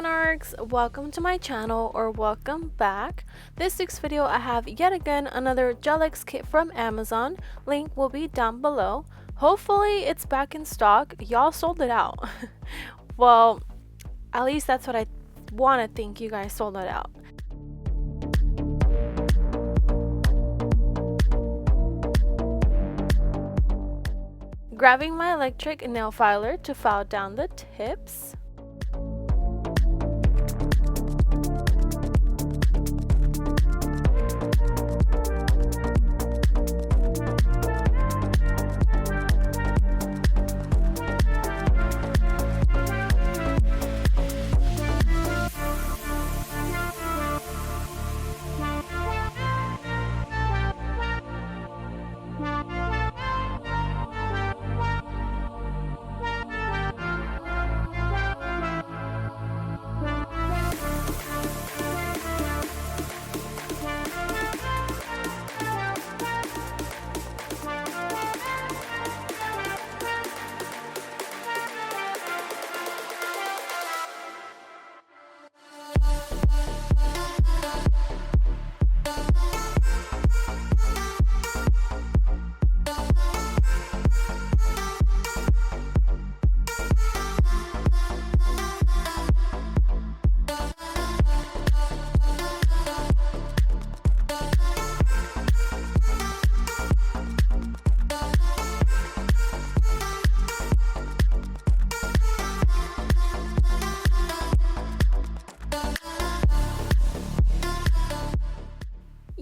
Monarchs, welcome to my channel or welcome back. This week's video I have yet again another Gel-X kit from Amazon. Link will be down below. Hopefully it's back in stock. Y'all sold it out. Well, at least that's what I want to think. You guys sold it out. Grabbing my electric nail filer to file down the tips.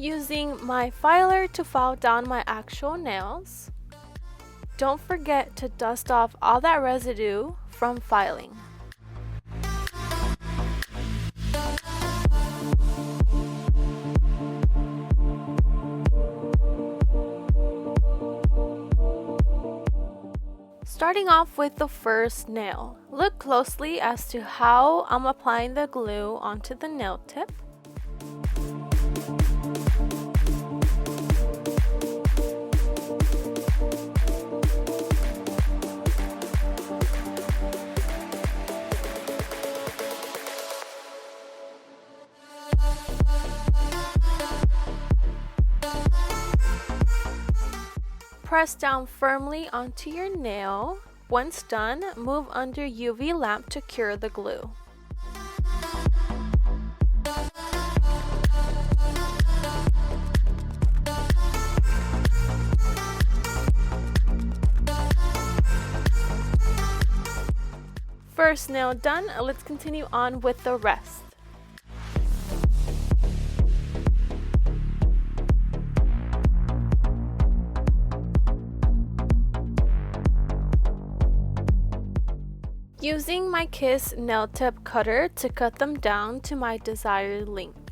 Using my filer to file down my actual nails. Don't forget to dust off all that residue from filing. Starting off with the first nail, look closely as to how I'm applying the glue onto the nail tip. Press down firmly onto your nail. Once done, move under UV lamp to cure the glue. First nail done, let's continue on with the rest. Using my Kiss nail tip cutter to cut them down to my desired length.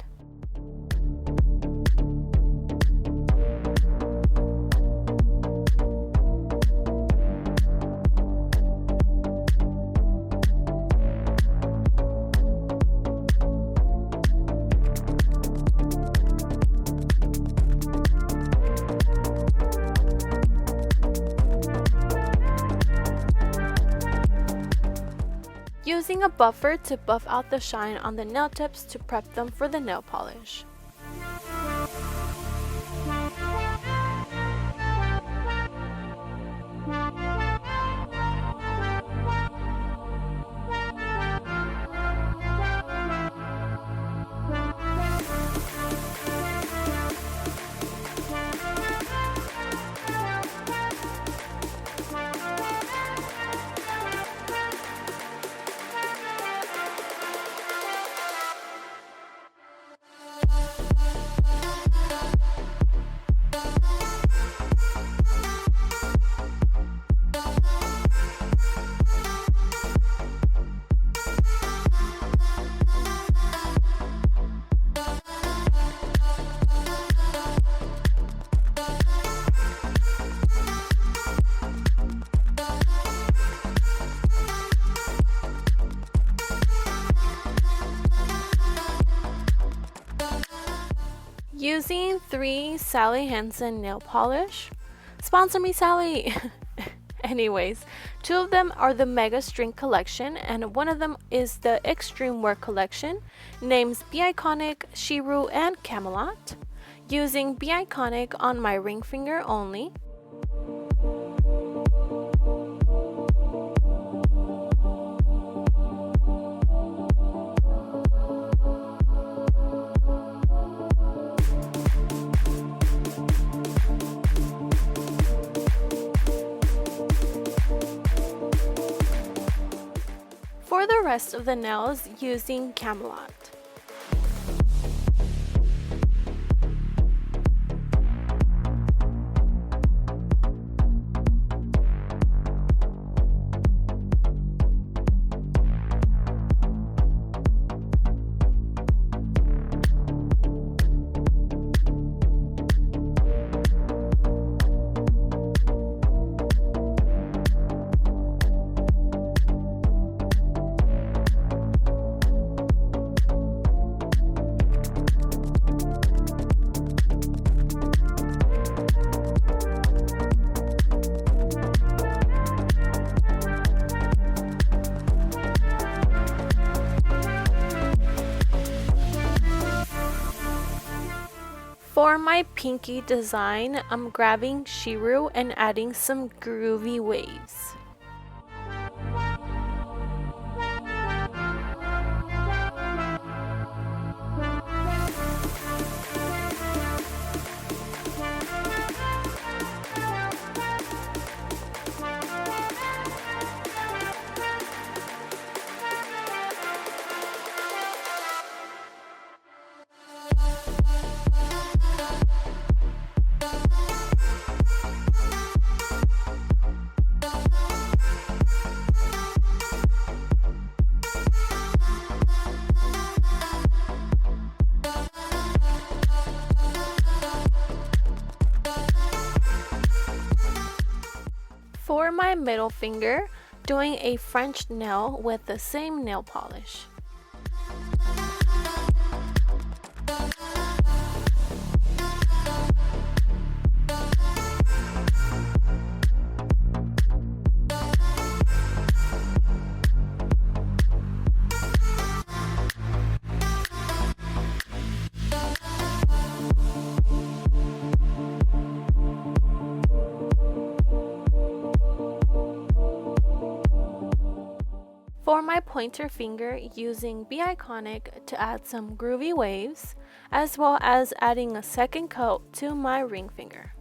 Using a buffer to buff out the shine on the nail tips to prep them for the nail polish. Using 3 Sally Hansen nail polish. Sponsor me, Sally! Anyways, two of them are the Mega String collection, and one of them is the Extreme Wear collection, names Be Iconic, Shiru, and Camelot. Using Be Iconic on my ring finger only. For the rest of the nails, using Camelot. For my pinky design, I'm grabbing Shiru and adding some groovy waves. For my middle finger, doing a French nail with the same nail polish. For my pointer finger, using Be Iconic to add some groovy waves, as well as adding a second coat to my ring finger.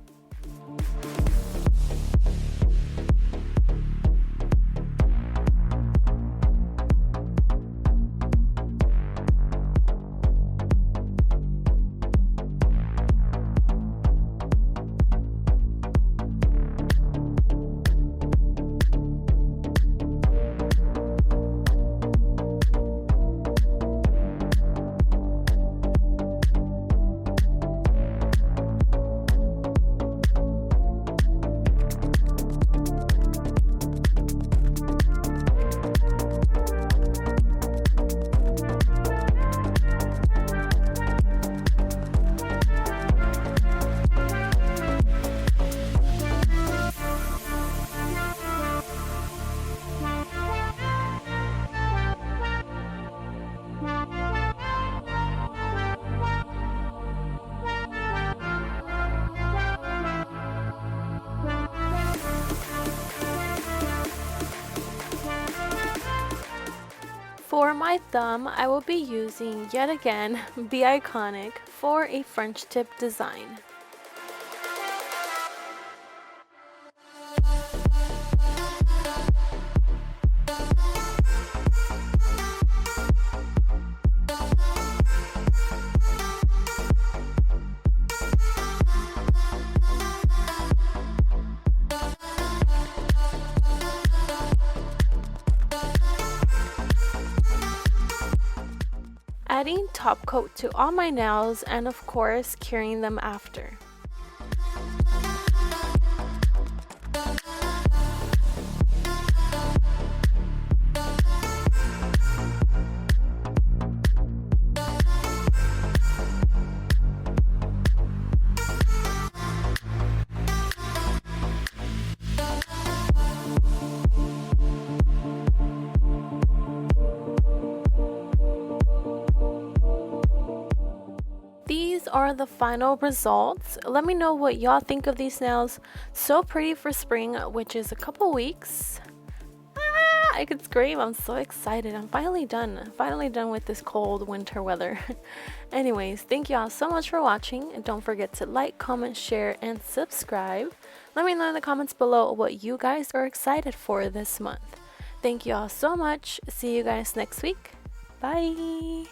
For my thumb, I will be using, yet again, Be Iconic for a French tip design. Adding top coat to all my nails and of course curing them after. are the final results. Let me know what y'all think of these nails. So pretty for spring, which is a couple weeks. I could scream. I'm so excited. I'm finally done. Finally done with this cold winter weather. Anyways, thank y'all so much for watching. And don't forget to like, comment, share, and subscribe. Let me know in the comments below what you guys are excited for this month. Thank y'all so much. See you guys next week. Bye.